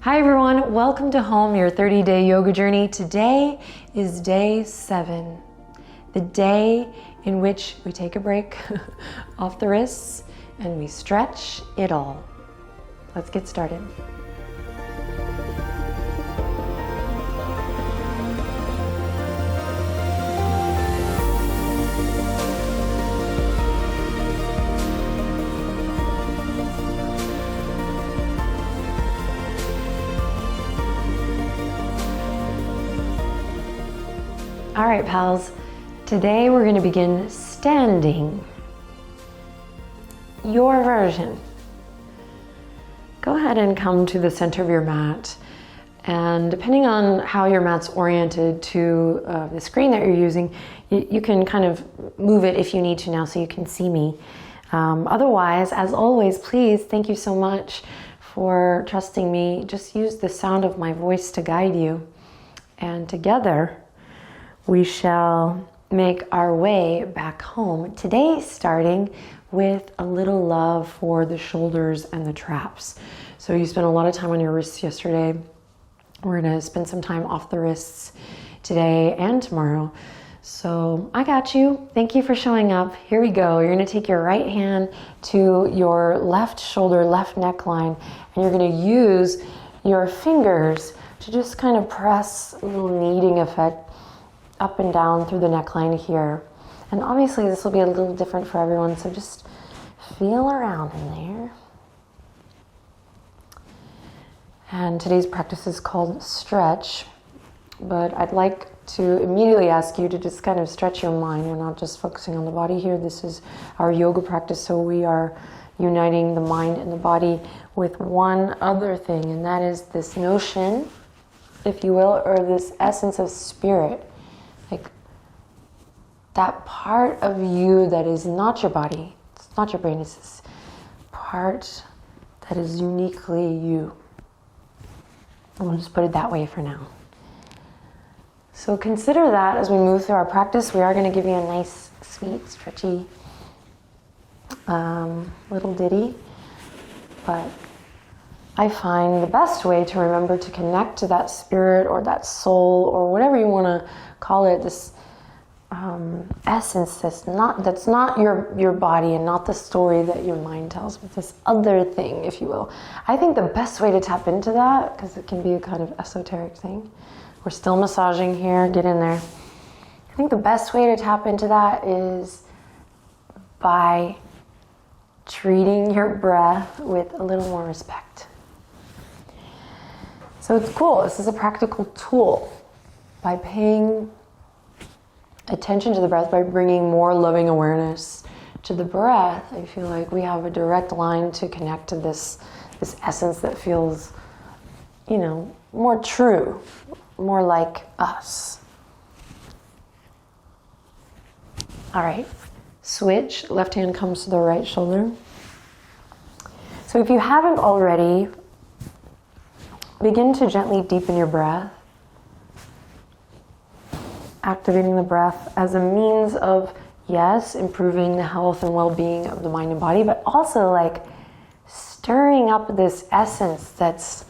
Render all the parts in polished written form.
Hi everyone, welcome to Home, your 30-day yoga journey. Today is day 7, the day in which we take a break off the wrists and we stretch it all. Let's get started. All right, pals, today we're going to begin standing. Your version. Go ahead and come to the center of your mat, and depending on how your mat's oriented to the screen that you're using, you can kind of move it if you need to now so you can see me. Otherwise, as always, please, thank you so much for trusting me. Just use the sound of my voice to guide you, and together we shall make our way back home. Today, starting with a little love for the shoulders and the traps. So you spent a lot of time on your wrists yesterday. We're gonna spend some time off the wrists today and tomorrow. So I got you. Thank you for showing up. Here we go. You're gonna take your right hand to your left shoulder, left neckline, and you're gonna use your fingers to just kind of press a little kneading effect up and down through the neckline here. And obviously this will be a little different for everyone, so just feel around in there. And today's practice is called stretch, but I'd like to immediately ask you to just kind of stretch your mind. We're not just focusing on the body here. This is our yoga practice, so we are uniting the mind and the body with one other thing, and that is this notion, if you will, or this essence of spirit. Like that part of you that is not your body, it's not your brain, it's this part that is uniquely you. We'll just put it that way for now. So consider that as we move through our practice. We are going to give you a nice, sweet, stretchy little ditty. But I find the best way to remember to connect to that spirit or that soul or whatever you want to call it, this essence that's not your body and not the story that your mind tells, but this other thing, if you will. I think the best way to tap into that, because it can be a kind of esoteric thing, we're still massaging here, get in there. I think the best way to tap into that is by treating your breath with a little more respect. So it's cool, this is a practical tool. By paying attention to the breath, by bringing more loving awareness to the breath, I feel like we have a direct line to connect to this essence that feels, you know, more true, more like us. All right, switch. Left hand comes to the right shoulder. So if you haven't already, begin to gently deepen your breath. Activating the breath as a means of, yes, improving the health and well-being of the mind and body, but also like stirring up this essence that's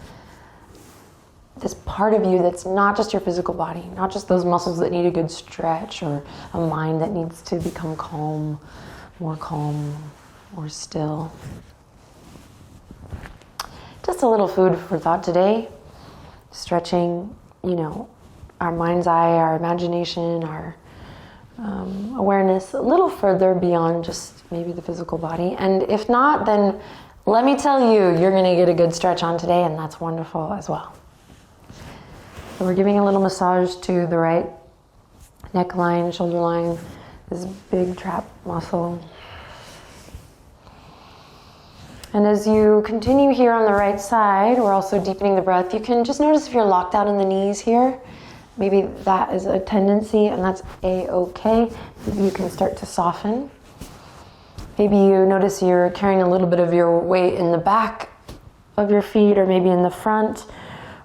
this part of you that's not just your physical body, not just those muscles that need a good stretch or a mind that needs to become calm, more still. Just a little food for thought today. Stretching, you know, our mind's eye, our imagination, our awareness a little further beyond just maybe the physical body. And if not, then let me tell you, you're gonna get a good stretch on today, and that's wonderful as well. So we're giving a little massage to the right neckline, shoulder line, this big trap muscle. And as you continue here on the right side, we're also deepening the breath. You can just notice if you're locked out in the knees here. Maybe that is a tendency, and that's a-okay. You can start to soften. Maybe you notice you're carrying a little bit of your weight in the back of your feet, or maybe in the front.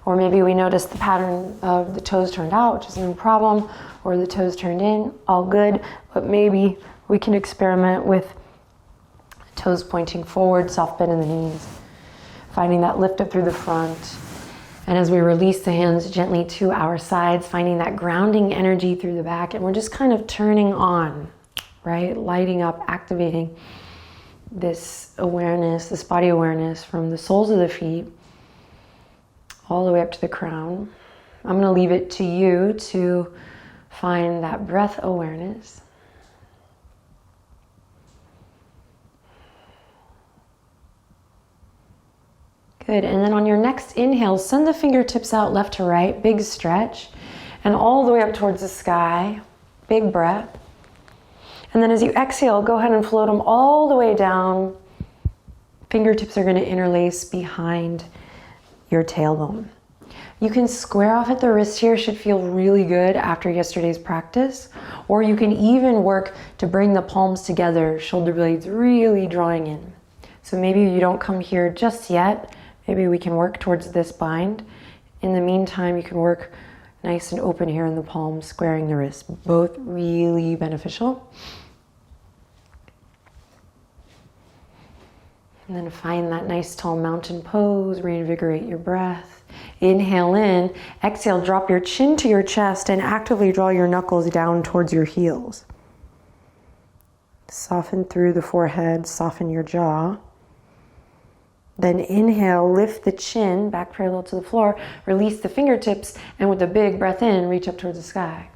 Or maybe we notice the pattern of the toes turned out, which is no problem, or the toes turned in, all good. But maybe we can experiment with toes pointing forward, soft bend in the knees. Finding that lift up through the front. And as we release the hands gently to our sides, finding that grounding energy through the back, and we're just kind of turning on, right? Lighting up, activating this awareness, this body awareness from the soles of the feet all the way up to the crown. I'm gonna leave it to you to find that breath awareness. Good, and then on your next inhale, send the fingertips out left to right, big stretch, and all the way up towards the sky, big breath. And then as you exhale, go ahead and float them all the way down. Fingertips are gonna interlace behind your tailbone. You can square off at the wrist here, should feel really good after yesterday's practice. Or you can even work to bring the palms together, shoulder blades really drawing in. So maybe you don't come here just yet. Maybe we can work towards this bind. In the meantime, you can work nice and open here in the palms, squaring the wrists. Both really beneficial. And then find that nice tall mountain pose, reinvigorate your breath. Inhale in, exhale, drop your chin to your chest and actively draw your knuckles down towards your heels. Soften through the forehead, soften your jaw. Then inhale, lift the chin back parallel to the floor, release the fingertips, and with a big breath in, reach up towards the sky.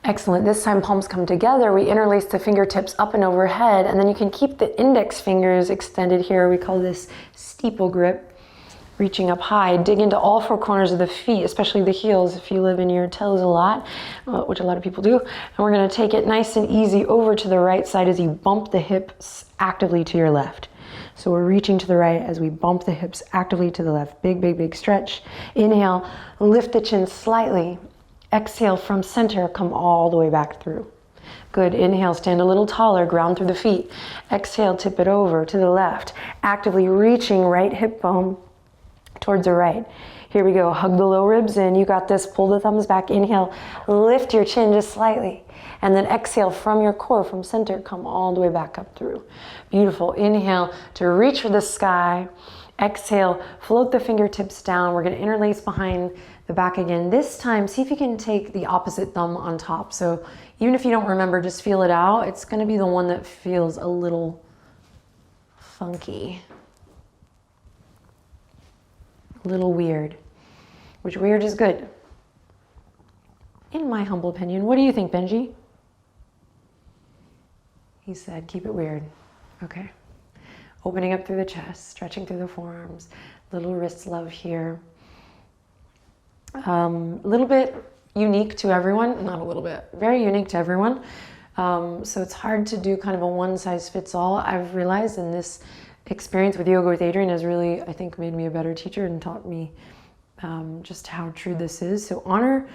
Excellent. This time palms come together. We interlace the fingertips up and overhead, and then you can keep the index fingers extended here. We call this steeple grip. Reaching up high, dig into all four corners of the feet, especially the heels if you live in your toes a lot, which a lot of people do. And we're gonna take it nice and easy over to the right side as you bump the hips actively to your left. So we're reaching to the right as we bump the hips actively to the left. Big, big, big stretch. Inhale, lift the chin slightly. Exhale from center, come all the way back through. Good, inhale, stand a little taller, ground through the feet. Exhale, tip it over to the left. Actively reaching right hip bone towards the right. Here we go, hug the low ribs in. You got this, pull the thumbs back. Inhale, lift your chin just slightly. And then exhale from your core, from center, come all the way back up through. Beautiful. Inhale to reach for the sky. Exhale, float the fingertips down. We're gonna interlace behind the back again. This time, see if you can take the opposite thumb on top. So even if you don't remember, just feel it out. It's gonna be the one that feels a little funky. A little weird, which weird is good. In my humble opinion. What do you think, Benji? He said, keep it weird. Okay. Opening up through the chest, stretching through the forearms, little wrist love here. A little bit unique to everyone, not a little bit, very unique to everyone. So it's hard to do kind of a one size fits all. I've realized in this experience with Yoga with Adriene has really, I think, made me a better teacher and taught me just how true this is. So honor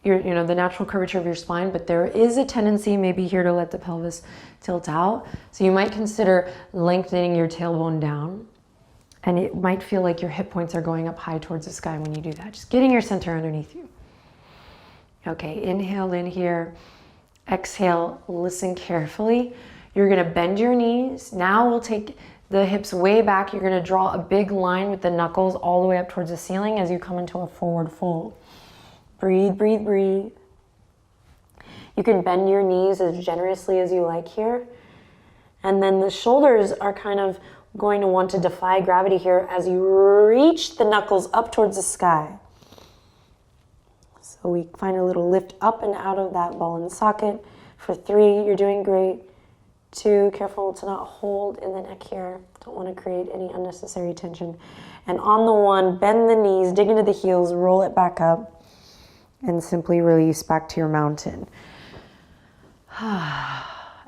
your, the natural curvature of your spine, but there is a tendency maybe here to let the pelvis tilt out. So you might consider lengthening your tailbone down, and it might feel like your hip points are going up high towards the sky when you do that. Just getting your center underneath you. Okay, inhale in here. Exhale, listen carefully. You're gonna bend your knees. Now we'll take the hips way back. You're gonna draw a big line with the knuckles all the way up towards the ceiling as you come into a forward fold. Breathe, breathe, breathe. You can bend your knees as generously as you like here. And then the shoulders are kind of going to want to defy gravity here as you reach the knuckles up towards the sky. So we find a little lift up and out of that ball and socket. For 3, you're doing great. 2, careful to not hold in the neck here. Don't want to create any unnecessary tension. And on the 1, bend the knees, dig into the heels, roll it back up, and simply release back to your mountain.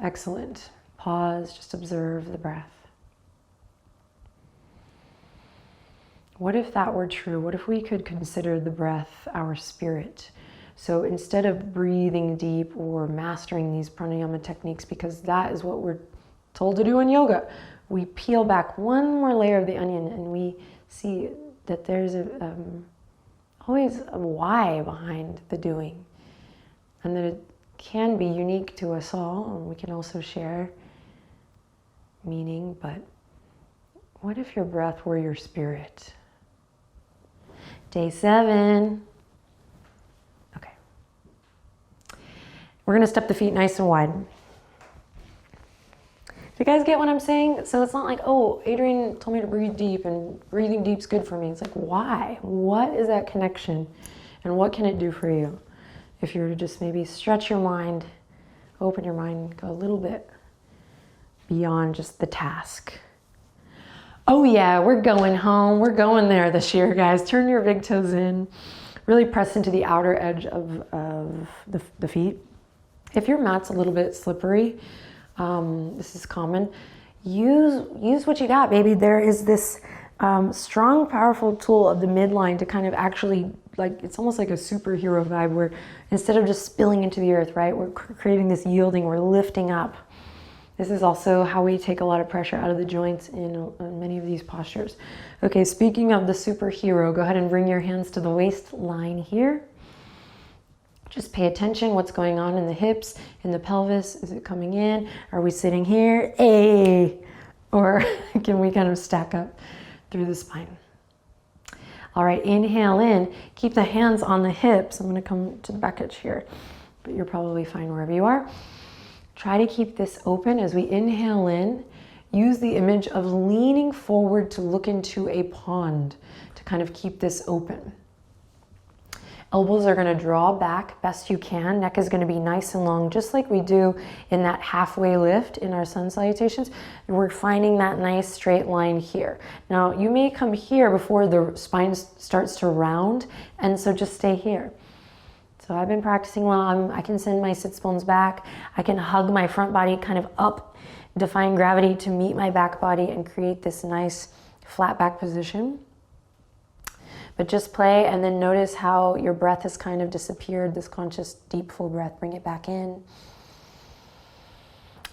Excellent. Pause, just observe the breath. What if that were true? What if we could consider the breath our spirit? So instead of breathing deep or mastering these pranayama techniques, because that is what we're told to do in yoga, we peel back one more layer of the onion and we see that there's always a why behind the doing, and that it can be unique to us all, and we can also share meaning. But what if your breath were your spirit? Day 7. Okay. We're gonna step the feet nice and wide. Do you guys get what I'm saying? So it's not like, oh, Adrienne told me to breathe deep and breathing deep's good for me. It's like, why? What is that connection? And what can it do for you? If you were to just maybe stretch your mind, open your mind, go a little bit beyond just the task. Oh yeah, we're going home. We're going there this year, guys. Turn your big toes in. Really press into the outer edge of the feet. If your mat's a little bit slippery, this is common, use what you got, baby. There is this strong, powerful tool of the midline to kind of actually, like, it's almost like a superhero vibe where instead of just spilling into the earth, right, we're creating this yielding, we're lifting up. This is also how we take a lot of pressure out of the joints in many of these postures. Okay, speaking of the superhero, go ahead and bring your hands to the waistline here. Just pay attention what's going on in the hips, in the pelvis. Is it coming in? Are we sitting here? Hey! Or can we kind of stack up through the spine? All right, inhale in. Keep the hands on the hips. I'm gonna come to the back edge here, but you're probably fine wherever you are. Try to keep this open as we inhale in. Use the image of leaning forward to look into a pond to kind of keep this open. Elbows are going to draw back best you can. Neck is going to be nice and long, just like we do in that halfway lift in our sun salutations. We're finding that nice straight line here. Now, you may come here before the spine starts to round, and so just stay here. So I've been practicing while I can send my sits bones back. I can hug my front body kind of up, defying gravity to meet my back body and create this nice flat back position. But just play and then notice how your breath has kind of disappeared, this conscious deep full breath. Bring it back in.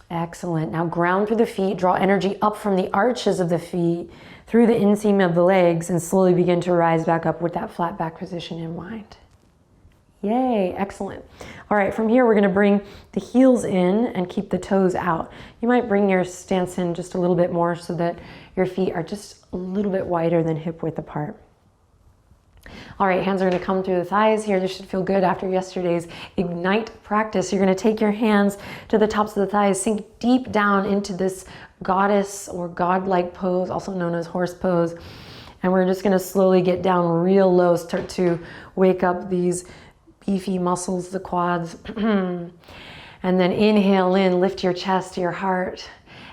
Excellent. Now ground through the feet, draw energy up from the arches of the feet through the inseam of the legs and slowly begin to rise back up with that flat back position in mind. Yay, excellent. All right, from here we're gonna bring the heels in and keep the toes out. You might bring your stance in just a little bit more so that your feet are just a little bit wider than hip width apart. All right, hands are gonna come through the thighs here. This should feel good after yesterday's Ignite practice. You're gonna take your hands to the tops of the thighs, sink deep down into this goddess or godlike pose, also known as horse pose. And we're just gonna slowly get down real low, start to wake up these beefy muscles, the quads. And then inhale in, lift your chest, your heart.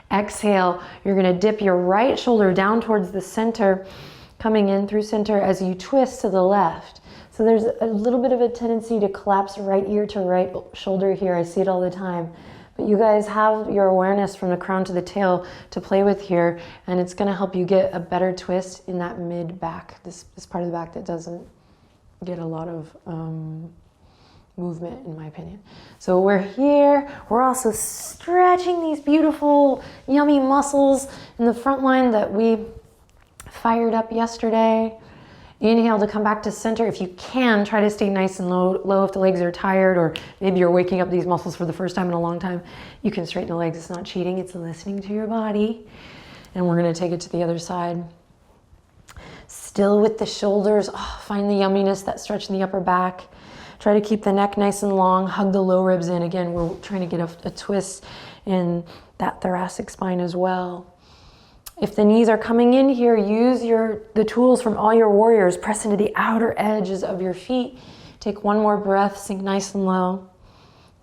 Exhale, you're gonna dip your right shoulder down towards the center, coming in through center as you twist to the left. So there's a little bit of a tendency to collapse right ear to right shoulder here. I see it all the time. But you guys have your awareness from the crown to the tail to play with here, and it's gonna help you get a better twist in that mid back, this part of the back that doesn't get a lot of movement, in my opinion. So we're here. We're also stretching these beautiful, yummy muscles in the front line that we fired up yesterday. Inhale to come back to center. If you can, try to stay nice and low if the legs are tired, or maybe you're waking up these muscles for the first time in a long time. You can straighten the legs. It's not cheating. It's listening to your body. And we're going to take it to the other side. Still with the shoulders. Oh, find the yumminess, that stretch in the upper back. Try to keep the neck nice and long. Hug the low ribs in. Again, we're trying to get a twist in that thoracic spine as well. If the knees are coming in here, use the tools from all your warriors. Press into the outer edges of your feet. Take one more breath, sink nice and low.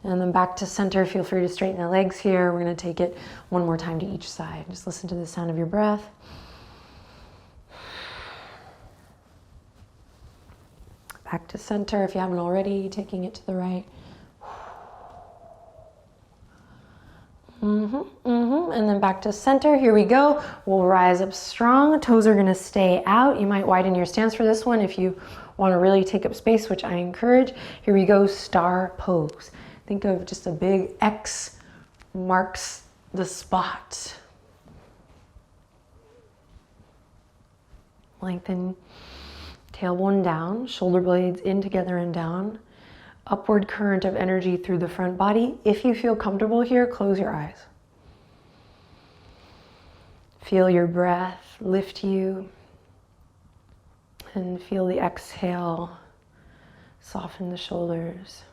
And then back to center. Feel free to straighten the legs here. We're gonna take it one more time to each side. Just listen to the sound of your breath. Back to center if you haven't already, taking it to the right. And then back to center. Here we go. We'll rise up strong. Toes are gonna stay out. You might widen your stance for this one if you wanna really take up space, which I encourage. Here we go, star pose. Think of just a big X marks the spot. Lengthen tailbone down, shoulder blades in together and down. Upward current of energy through the front body. If you feel comfortable here, close your eyes. Feel your breath lift you And feel the exhale soften the shoulders.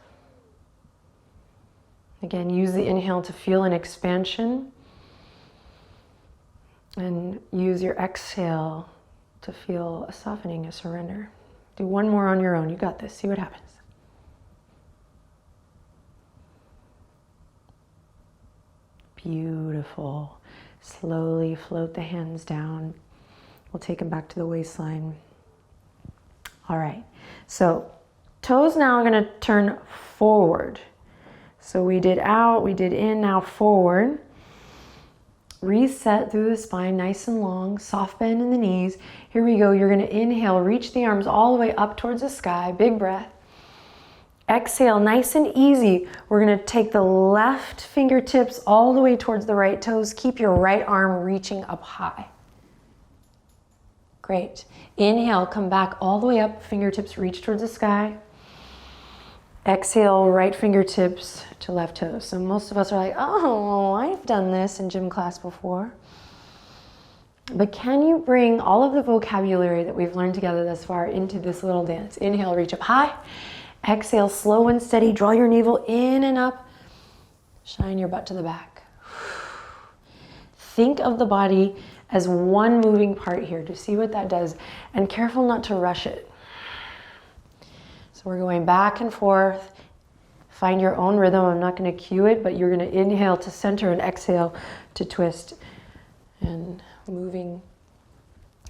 Again, use the inhale to feel an expansion. And use your exhale to feel a softening, a surrender. Do one more on your own. You got this. See what happens. Beautiful. Slowly float the hands down. We'll take them back to the waistline. All right. So toes now are going to turn forward. So we did out, we did in, now forward. Reset through the spine, nice and long, soft bend in the knees. Here we go, you're gonna inhale, reach the arms all the way up towards the sky, big breath. Exhale, nice and easy. We're gonna take the left fingertips all the way towards the right toes. Keep your right arm reaching up high. Great. Inhale, come back all the way up, fingertips reach towards the sky. Exhale, right fingertips to left toes. So most of us are like, oh, I've done this in gym class before. But can you bring all of the vocabulary that we've learned together thus far into this little dance? Inhale, reach up high. Exhale, slow and steady. Draw your navel in and up. Shine your butt to the back. Think of the body as one moving part here to see what that does. And careful not to rush it. We're going back and forth. Find your own rhythm. I'm not going to cue it, but you're going to inhale to center and exhale to twist. And moving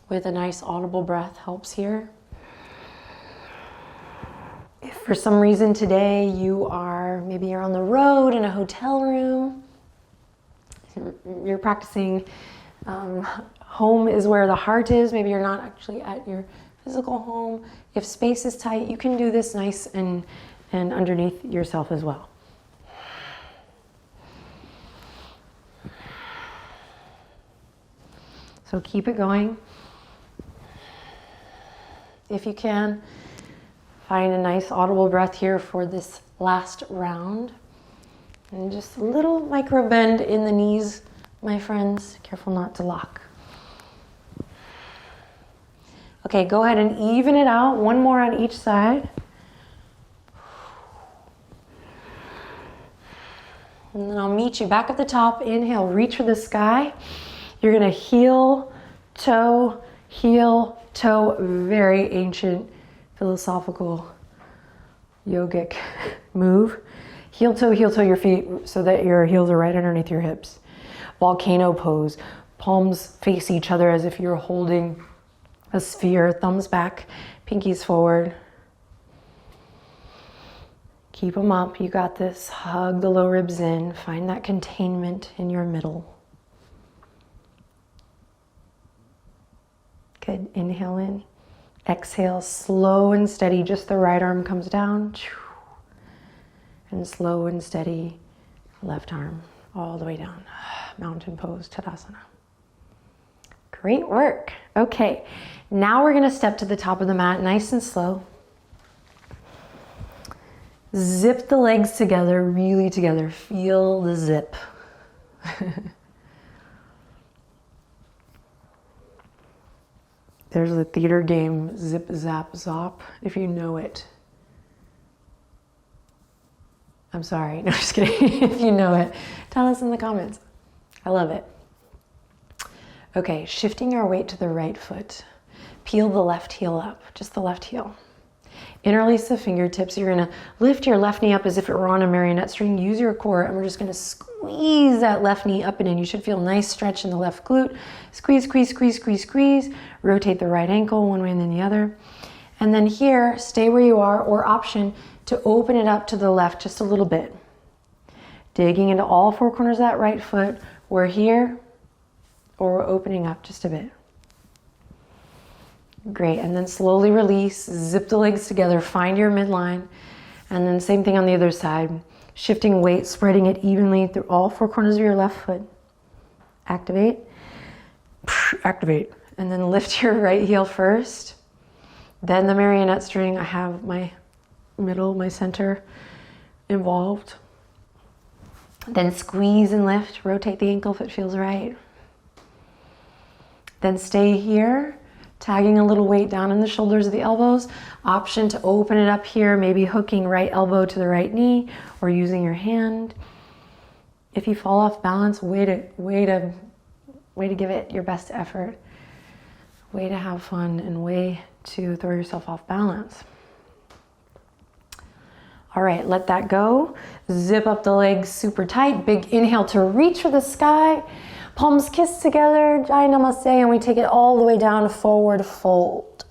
with a nice audible breath helps here. If for some reason today maybe you're on the road in a hotel room, you're practicing, home is where the heart is. Maybe you're not actually at your physical home. If space is tight, you can do this nice and underneath yourself as well. So keep it going. If you can, find a nice audible breath here for this last round. And just a little micro bend in the knees, my friends. Careful not to lock. Okay, go ahead and even it out. One more on each side. And then I'll meet you back at the top. Inhale, reach for the sky. You're gonna heel, toe, very ancient, philosophical, yogic move. Heel toe your feet so that your heels are right underneath your hips. Volcano pose. Palms face each other as if you're holding a sphere, thumbs back, pinkies forward. Keep them up, you got this. Hug the low ribs in, find that containment in your middle. Good, inhale in. Exhale, slow and steady, just the right arm comes down. And slow and steady, left arm all the way down. Mountain pose, Tadasana. Great work. Okay, now we're gonna step to the top of the mat, nice and slow. Zip the legs together, really together. Feel the zip. There's a theater game, Zip Zap Zop, if you know it. I'm sorry, no, just kidding. If you know it, tell us in the comments. I love it. Okay, shifting our weight to the right foot. Peel the left heel up, just the left heel. Interlace the fingertips. You're gonna lift your left knee up as if it were on a marionette string. Use your core, and we're just gonna squeeze that left knee up and in. You should feel a nice stretch in the left glute. Squeeze, squeeze, squeeze, squeeze, squeeze. Rotate the right ankle one way and then the other. And then here, stay where you are, or option to open it up to the left just a little bit. Digging into all four corners of that right foot. We're here, or we're opening up just a bit. Great, and then slowly release, zip the legs together, find your midline, and then same thing on the other side. Shifting weight, spreading it evenly through all four corners of your left foot. Activate, activate, and then lift your right heel first. Then the marionette string, I have my middle, my center involved. Then squeeze and lift, rotate the ankle if it feels right. Then stay here tagging a little weight down in the shoulders of the elbows. Option to open it up here, maybe hooking right elbow to the right knee or using your hand. If you fall off balance, way to give it your best effort. Way to have fun and way to throw yourself off balance. All right, let that go. Zip up the legs super tight. Big inhale to reach for the sky. Palms kiss together, Jai Namaste, and we take it all the way down, forward fold.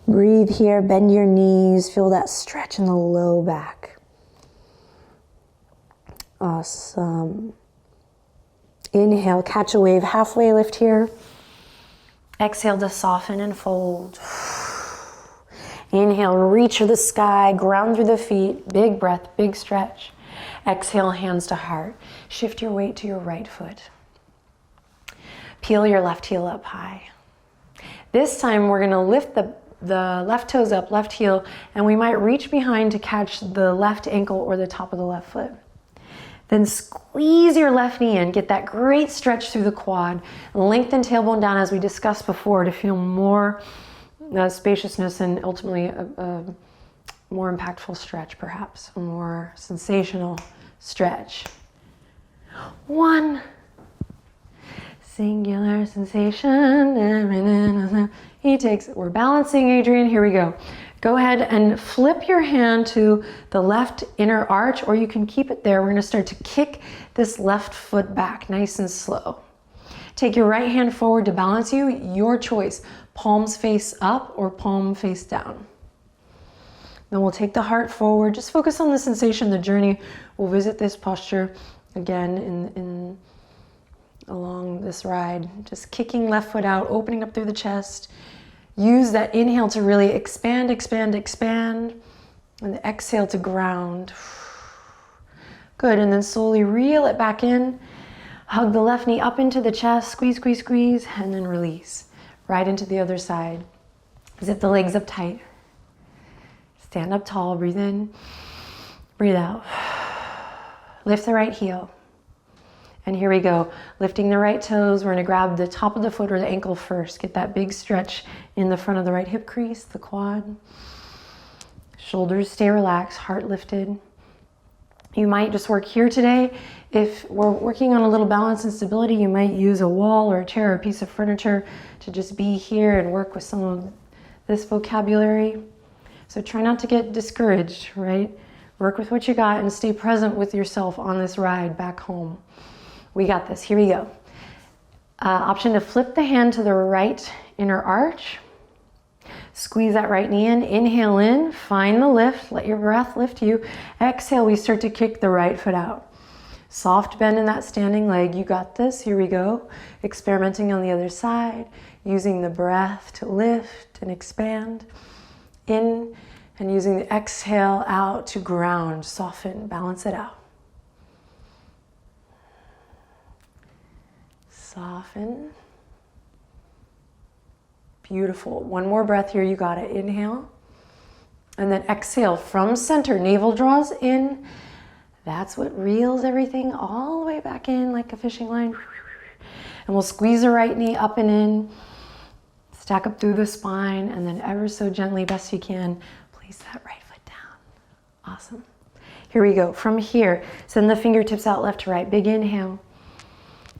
Breathe here, bend your knees, feel that stretch in the low back. Awesome. Inhale, catch a wave, halfway lift here. Exhale to soften and fold. Inhale, reach for the sky, ground through the feet, big breath, big stretch. Exhale, hands to heart. Shift your weight to your right foot. Peel your left heel up high. This time we're gonna lift the left toes up, left heel, and we might reach behind to catch the left ankle or the top of the left foot. Then squeeze your left knee in, get that great stretch through the quad. Lengthen tailbone down as we discussed before to feel more spaciousness and ultimately a more impactful stretch perhaps, a more sensational stretch. One. Singular sensation. We're balancing, Adrian, here we go. Go ahead and flip your hand to the left inner arch, or you can keep it there. We're gonna start to kick this left foot back, nice and slow. Take your right hand forward to balance you, your choice. Palms face up or palm face down. Then we'll take the heart forward. Just focus on the sensation, the journey. We'll visit this posture again along this ride. Just kicking left foot out, opening up through the chest. Use that inhale to really expand, expand, expand. And the exhale to ground. Good, and then slowly reel it back in. Hug the left knee up into the chest, squeeze, squeeze, squeeze, and then release. Right into the other side. Zip the legs up tight. Stand up tall, breathe in, breathe out. Lift the right heel. And here we go. Lifting the right toes, we're gonna grab the top of the foot or the ankle first. Get that big stretch in the front of the right hip crease, the quad. Shoulders stay relaxed, heart lifted. You might just work here today. If we're working on a little balance and stability, you might use a wall or a chair or a piece of furniture to just be here and work with some of this vocabulary. So try not to get discouraged, right? Work with what you got and stay present with yourself on this ride back home. We got this, here we go. Option to flip the hand to the right inner arch. Squeeze that right knee in, inhale in, find the lift, let your breath lift you. Exhale, we start to kick the right foot out. Soft bend in that standing leg, you got this, here we go. Experimenting on the other side, using the breath to lift and expand. In, and using the exhale out to ground, soften, balance it out. Soften. Beautiful. One more breath here, you got it. Inhale. And then exhale from center. Navel draws in. That's what reels everything all the way back in like a fishing line. And we'll squeeze the right knee up and in. Stack up through the spine. And then ever so gently, best you can, place that right foot down. Awesome. Here we go. From here, send the fingertips out left to right. Big inhale.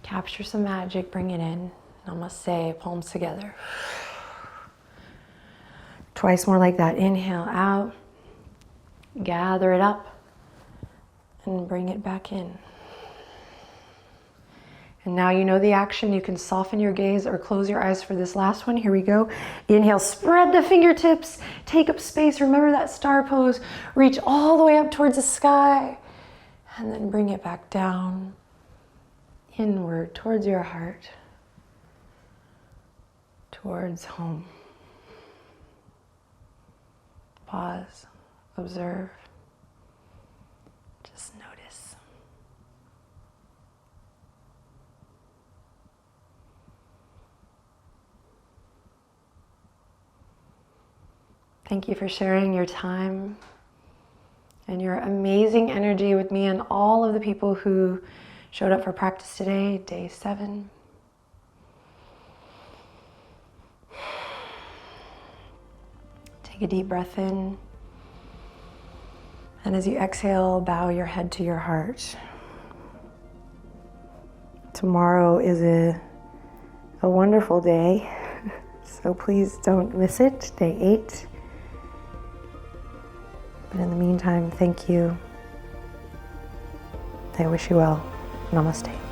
Capture some magic. Bring it in. Namaste. Palms together. Twice more like that. Inhale out. Gather it up. And bring it back in. And now you know the action. You can soften your gaze or close your eyes for this last one. Here we go. Inhale, spread the fingertips. Take up space. Remember that star pose. Reach all the way up towards the sky. And then bring it back down. Inward, towards your heart. Towards home. Pause. Observe. Just notice. Thank you for sharing your time and your amazing energy with me and all of the people who showed up for practice today, day 7. Take a deep breath in. And as you exhale, bow your head to your heart. Tomorrow is a wonderful day, so please don't miss it, day 8. But in the meantime, thank you. I wish you well. Namaste.